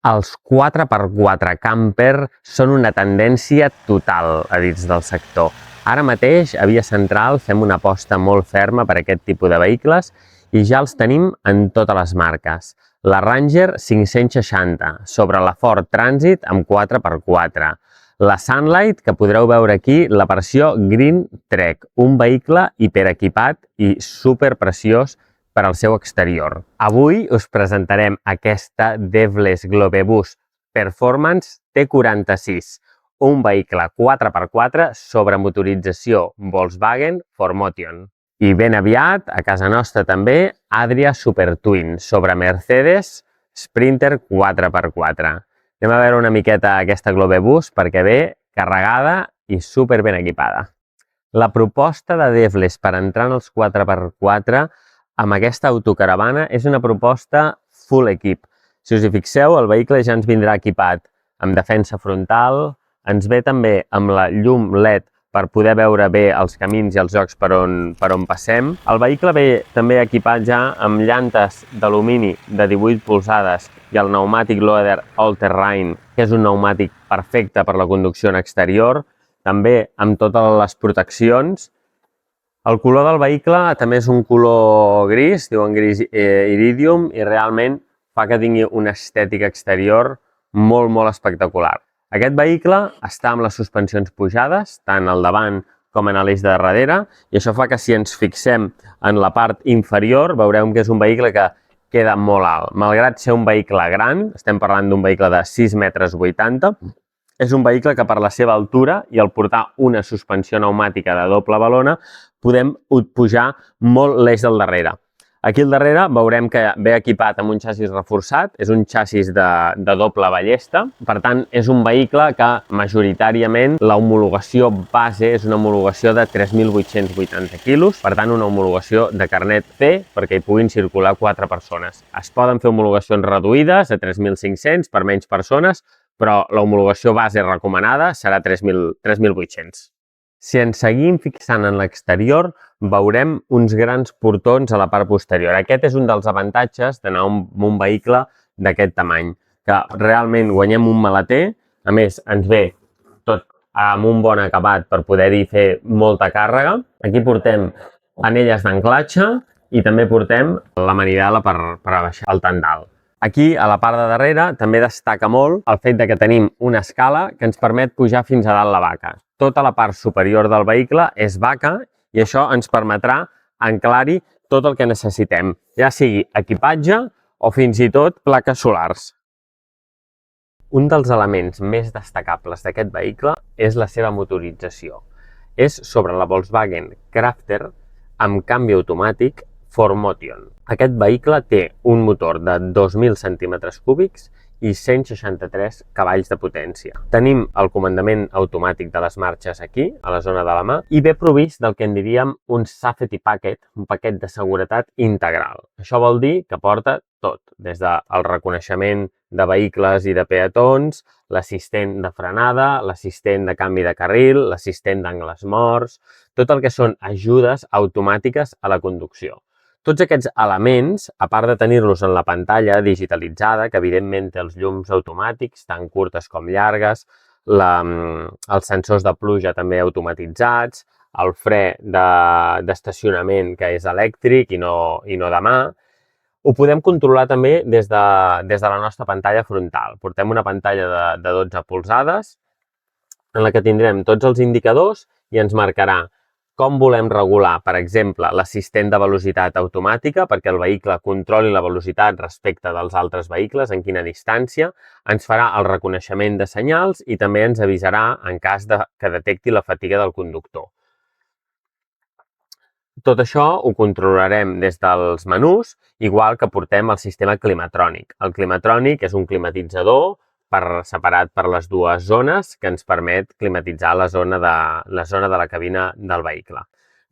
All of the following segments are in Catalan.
Els 4x4 camper són una tendència total a dins del sector. Ara mateix, a Via Central, fem una aposta molt ferma per aquest tipus de vehicles i ja els tenim en totes les marques. La Ranger 560 sobre la Ford Transit amb 4x4. La Sunlight, que podreu veure aquí, la versió Green Trek, un vehicle hiperequipat i superpreciós per al seu exterior. Avui us presentarem aquesta Devles Globebus Performance T46, un vehicle 4x4 sobre motorització Volkswagen Formotion. I ben aviat, a casa nostra també, Adria Super Twin sobre Mercedes Sprinter 4x4. Anem a veure una miqueta aquesta Globebus perquè ve carregada i super ben equipada. La proposta de Devles per entrar en els 4x4 amb aquesta autocaravana és una proposta full equip. Si us hi fixeu, el vehicle ja ens vindrà equipat amb defensa frontal, ens ve també amb la llum LED per poder veure bé els camins i els llocs per on passem. El vehicle ve també equipat ja amb llantes d'alumini de 18 polzades i el pneumàtic Loader All Terrain, que és un pneumàtic perfecte per la conducció en exterior, també amb totes les proteccions. El color del vehicle també és un color gris, diuen gris iridium, i realment fa que tingui una estètica exterior molt espectacular. Aquest vehicle està amb les suspensions pujades, tant al davant com en l'eix de darrere, i això fa que si ens fixem en la part inferior veurem que és un vehicle que queda molt alt. Malgrat ser un vehicle gran, estem parlant d'un vehicle de 6,80 m, és un vehicle que per la seva altura i al portar una suspensió pneumàtica de doble balona podem pujar molt l'eix del darrere. Aquí al darrere veurem que ve equipat amb un xassis reforçat, és un xassis de doble ballesta, per tant és un vehicle que majoritàriament la homologació base és una homologació de 3.880 quilos, per tant una homologació de carnet C perquè hi puguin circular 4 persones. Es poden fer homologacions reduïdes a 3.500 per menys persones, però la homologació base recomanada serà 3.800. Si ens seguim fixant en l'exterior, veurem uns grans portons a la part posterior. Aquest és un dels avantatges d'anar amb un vehicle d'aquest tamany, que realment guanyem un maleter, a més ens ve tot amb un bon acabat per poder-hi fer molta càrrega. Aquí portem anelles d'anclatge i també portem la manivela per abaixar el tendal. Aquí, a la part de darrere, també destaca molt el fet que tenim una escala que ens permet pujar fins a dalt la baca. Tota la part superior del vehicle és baca i això ens permetrà anclar-hi tot el que necessitem, ja sigui equipatge o fins i tot plaques solars. Un dels elements més destacables d'aquest vehicle és la seva motorització. És sobre la Volkswagen Crafter amb canvi automàtic Formotion. Aquest vehicle té un motor de 2.000 centímetres cúbics i 163 cavalls de potència. Tenim el comandament automàtic de les marxes aquí, a la zona de la mà, i ve provist del que en diríem un safety packet, un paquet de seguretat integral. Això vol dir que porta tot, des del reconeixement de vehicles i de peatons, l'assistent de frenada, l'assistent de canvi de carril, l'assistent d'angles morts, tot el que són ajudes automàtiques a la conducció. Tots aquests elements, a part de tenir-los en la pantalla digitalitzada, que evidentment té els llums automàtics, tant curtes com llargues, els sensors de pluja també automatitzats, el fre d'estacionament que és elèctric i no de mà, ho podem controlar també des de la nostra pantalla frontal. Portem una pantalla de 12 polzades en la que tindrem tots els indicadors i ens marcarà com volem regular, per exemple, l'assistent de velocitat automàtica perquè el vehicle controli la velocitat respecte dels altres vehicles, en quina distància, ens farà el reconeixement de senyals i també ens avisarà en cas que detecti la fatiga del conductor. Tot això ho controlarem des dels menús, igual que portem el sistema climatrònic. El climatrònic és un climatitzador separat per les dues zones que ens permet climatitzar la zona de la cabina del vehicle.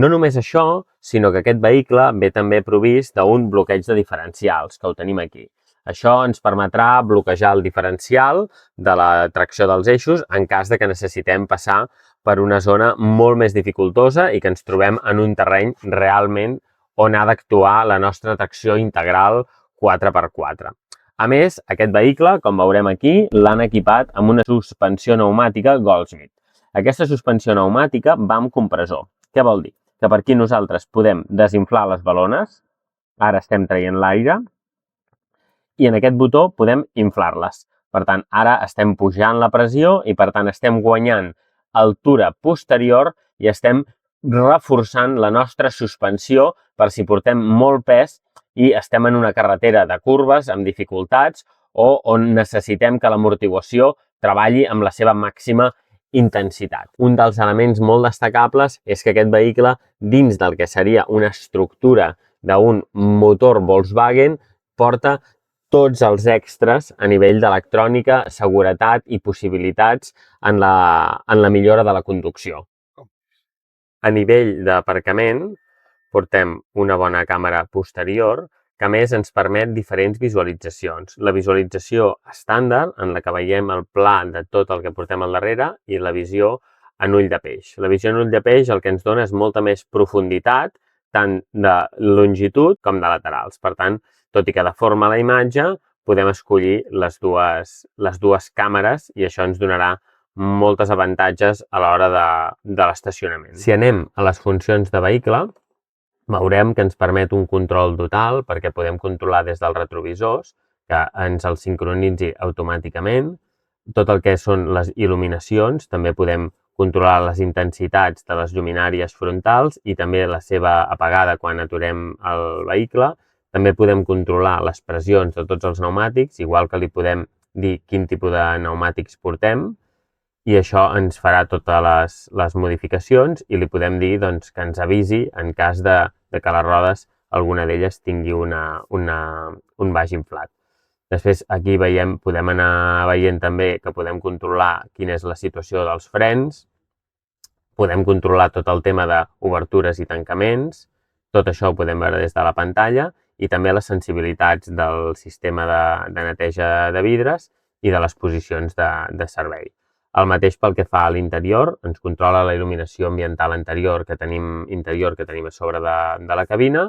No només això, sinó que aquest vehicle ve també provist d'un bloqueig de diferencials, que ho tenim aquí. Això ens permetrà bloquejar el diferencial de la tracció dels eixos en cas que necessitem passar per una zona molt més dificultosa i que ens trobem en un terreny realment on ha d'actuar la nostra tracció integral 4x4. A més, aquest vehicle, com veurem aquí, l'han equipat amb una suspensió pneumàtica Goldsmith. Aquesta suspensió pneumàtica va amb compressor. Què vol dir? Que per aquí nosaltres podem desinflar les balones, ara estem traient l'aire, i en aquest botó podem inflar-les. Per tant, ara estem pujant la pressió i per tant estem guanyant altura posterior i estem reforçant la nostra suspensió per si portem molt pes i estem en una carretera de curves amb dificultats o on necessitem que l'amortiguació treballi amb la seva màxima intensitat. Un dels elements molt destacables és que aquest vehicle, dins del que seria una estructura d'un motor Volkswagen, porta tots els extras a nivell d'electrònica, seguretat i possibilitats en la millora de la conducció. A nivell d'aparcament, portem una bona càmera posterior que a més ens permet diferents visualitzacions. La visualització estàndard, en la que veiem el pla de tot el que portem al darrere, i la visió en ull de peix. La visió en ull de peix el que ens dona és molta més profunditat, tant de longitud com de laterals. Per tant, tot i que deforma la imatge, podem escollir les dues càmeres i això ens donarà moltes avantatges a l'hora de l'estacionament. Si anem a les funcions de vehicle, veurem que ens permet un control total perquè podem controlar des dels retrovisors, que ens el sincronitzi automàticament. Tot el que són les il·luminacions, també podem controlar les intensitats de les lluminàries frontals i també la seva apagada quan aturem el vehicle. També podem controlar les pressions de tots els pneumàtics, igual que li podem dir quin tipus de pneumàtics portem, i això ens farà totes les modificacions i li podem dir doncs, que ens avisi en cas de que les rodes, alguna d'elles, tingui un baix inflat. Després aquí podem anar veient també que podem controlar quina és la situació dels frens, podem controlar tot el tema d'obertures i tancaments, tot això ho podem veure des de la pantalla, i també les sensibilitats del sistema de neteja de vidres i de les posicions de servei. El mateix pel que fa a l'interior, ens controla la il·luminació ambiental interior que tenim a sobre de la cabina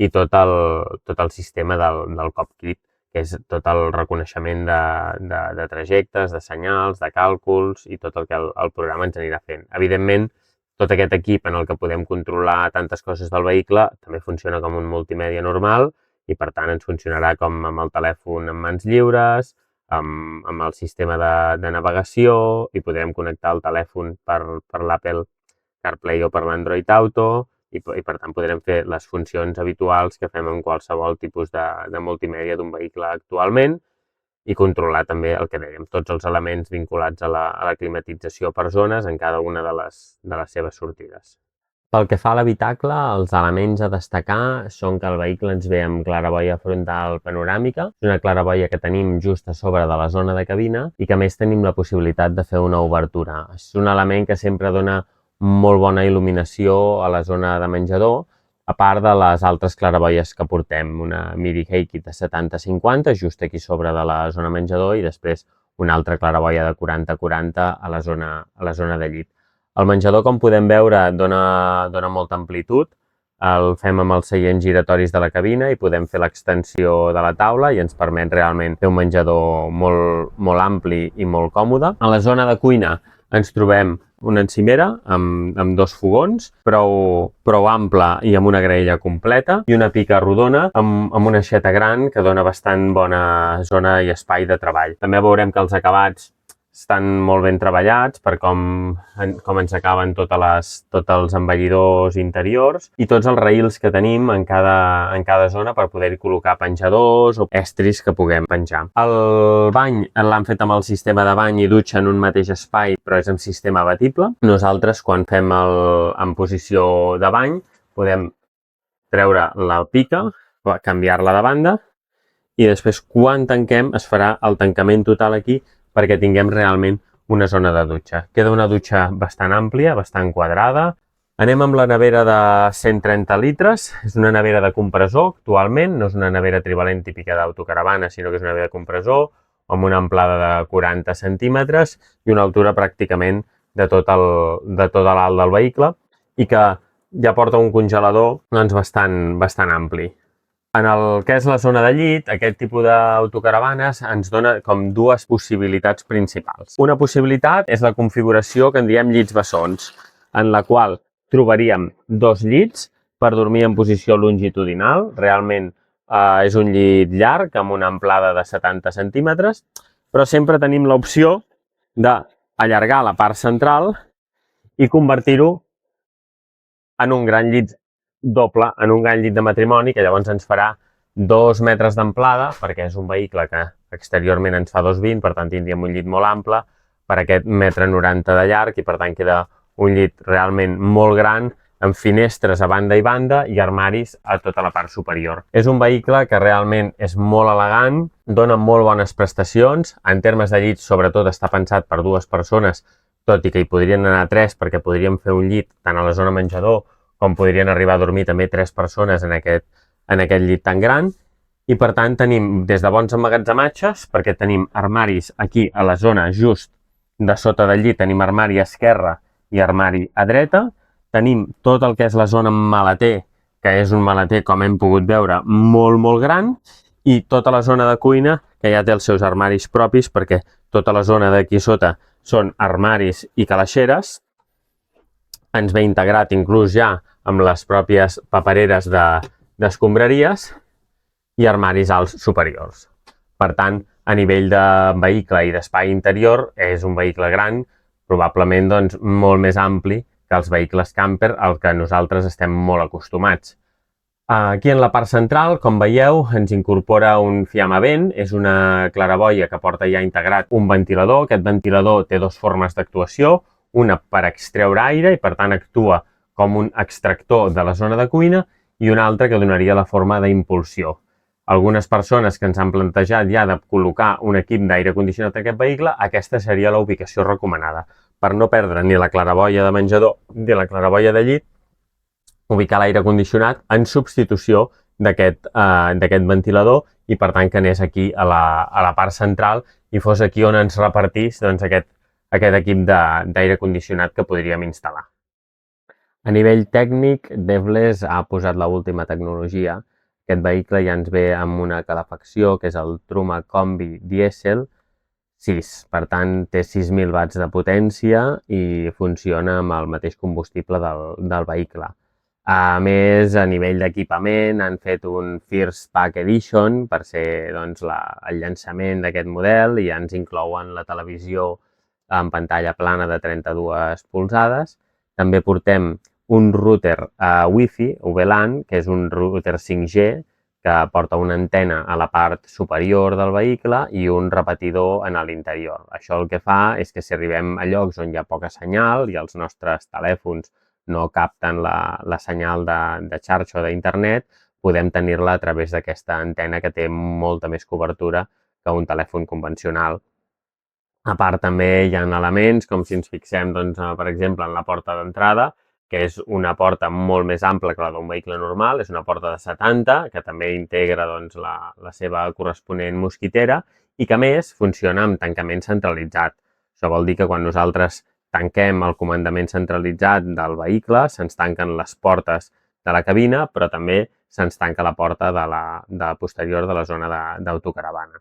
i tot el sistema del cockpit, que és tot el reconeixement de trajectes, de senyals, de càlculs i tot el que el programa ens anirà fent. Evidentment, tot aquest equip en el que podem controlar tantes coses del vehicle també funciona com un multimèdia normal i per tant ens funcionarà com amb el telèfon en mans lliures, amb el sistema de navegació i podrem connectar el telèfon per l'Apple CarPlay o per l'Android Auto i per tant podrem fer les funcions habituals que fem amb qualsevol tipus de multimèdia d'un vehicle actualment i controlar també el que dèiem, tots els elements vinculats a la climatització per zones en cada una de les seves sortides. Pel que fa a l'habitacle, els elements a destacar són que el vehicle ens ve amb claraboia frontal panoràmica. És una claraboia que tenim just a sobre de la zona de cabina i que a més tenim la possibilitat de fer una obertura. És un element que sempre dona molt bona il·luminació a la zona de menjador, a part de les altres claraboies que portem, una Midi Heikit de 70-50 just aquí sobre de la zona menjador i després una altra claraboia de 40-40 a la zona de llit. El menjador, com podem veure, dona molta amplitud. El fem amb els seients giratoris de la cabina i podem fer l'extensió de la taula i ens permet realment fer un menjador molt ampli i molt còmode. A la zona de cuina ens trobem una encimera amb dos fogons, prou ampla i amb una graella completa, i una pica rodona amb una aixeta gran que dona bastant bona zona i espai de treball. També veurem que els acabats estan molt ben treballats per com ens acaben tots els embellidors interiors i tots els raïls que tenim en cada zona per poder-hi col·locar penjadors o estris que puguem penjar. El bany l'han fet amb el sistema de bany i dutxa en un mateix espai, però és amb sistema abatible. Nosaltres, quan fem en posició de bany, podem treure la pica, canviar-la de banda i després, quan tanquem, es farà el tancament total aquí perquè tinguem realment una zona de dutxa. Queda una dutxa bastant àmplia, bastant quadrada. Anem amb la nevera de 130 litres. És una nevera de compressor actualment, no és una nevera trivalent típica d'autocaravana, sinó que és una nevera de compressor amb una amplada de 40 centímetres i una altura pràcticament de tot l'alt del vehicle i que ja porta un congelador bastant ampli. En el que és la zona de llit, aquest tipus d'autocaravanes ens dona com dues possibilitats principals. Una possibilitat és la configuració que en diem llits bessons, en la qual trobaríem dos llits per dormir en posició longitudinal. Realment és un llit llarg amb una amplada de 70 centímetres, però sempre tenim l'opció d'allargar la part central i convertir-ho en un gran llit doble, en un gran llit de matrimoni, que llavors ens farà 2 metres d'amplada, perquè és un vehicle que exteriorment ens fa 2,20, per tant tindríem un llit molt ample, per aquest 1,90 m de llarg, i per tant queda un llit realment molt gran, amb finestres a banda i banda i armaris a tota la part superior. És un vehicle que realment és molt elegant, dona molt bones prestacions. En termes de llit, sobretot, està pensat per dues persones, tot i que hi podrien anar tres, perquè podríem fer un llit tant a la zona menjador com podrien arribar a dormir també 3 persones en aquest llit tan gran. I per tant tenim des de bons emmagatzematges, perquè tenim armaris aquí a la zona just de sota del llit, tenim armari a esquerra i armari a dreta. Tenim tot el que és la zona maleter, que és un maleter, com hem pogut veure, molt, molt gran, i tota la zona de cuina, que ja té els seus armaris propis, perquè tota la zona d'aquí sota són armaris i calaixeres. Ens ve integrat inclús ja amb les pròpies papereres d'escombraries i armaris alts superiors. Per tant, a nivell de vehicle i d'espai interior, és un vehicle gran, probablement doncs, molt més ampli que els vehicles camper al que nosaltres estem molt acostumats. Aquí en la part central, com veieu, ens incorpora un fiamavent, és una claraboia que porta ja integrat un ventilador. Aquest ventilador té dues formes d'actuació, una per extreure aire i per tant actua com un extractor de la zona de cuina, i una altra que donaria la forma d'impulsió. Algunes persones que ens han plantejat ja de col·locar un equip d'aire condicionat en aquest vehicle, aquesta seria la ubicació recomanada, per no perdre ni la claraboia de menjador ni la claraboia de llit, ubicar l'aire condicionat en substitució d'aquest ventilador, i per tant que anés aquí a la part central i fos aquí on ens repartís doncs, aquest equip d'aire condicionat que podríem instal·lar. A nivell tècnic, Devles ha posat l'última tecnologia. Aquest vehicle ja ens ve amb una calefacció, que és el Truma Combi Diesel 6. Per tant, té 6.000 watts de potència i funciona amb el mateix combustible del vehicle. A més, a nivell d'equipament, han fet un First Pack Edition per ser doncs, el llançament d'aquest model, i ja ens inclouen la televisió en pantalla plana de 32 polzades. També portem un router Wi-Fi, VLAN, que és un router 5G, que porta una antena a la part superior del vehicle i un repetidor en l'interior. Això el que fa és que si arribem a llocs on hi ha poca senyal i els nostres telèfons no capten la senyal de xarxa o d'internet, podem tenir-la a través d'aquesta antena, que té molta més cobertura que un telèfon convencional. A part, també hi ha elements, com si ens fixem, doncs, per exemple, en la porta d'entrada, que és una porta molt més ampla que la d'un vehicle normal, és una porta de 70, que també integra doncs, la seva corresponent mosquitera, i que a més funciona amb tancament centralitzat. Això vol dir que quan nosaltres tanquem el comandament centralitzat del vehicle, se'ns tanquen les portes de la cabina, però també se'ns tanca la porta de posterior de la zona d'autocaravana.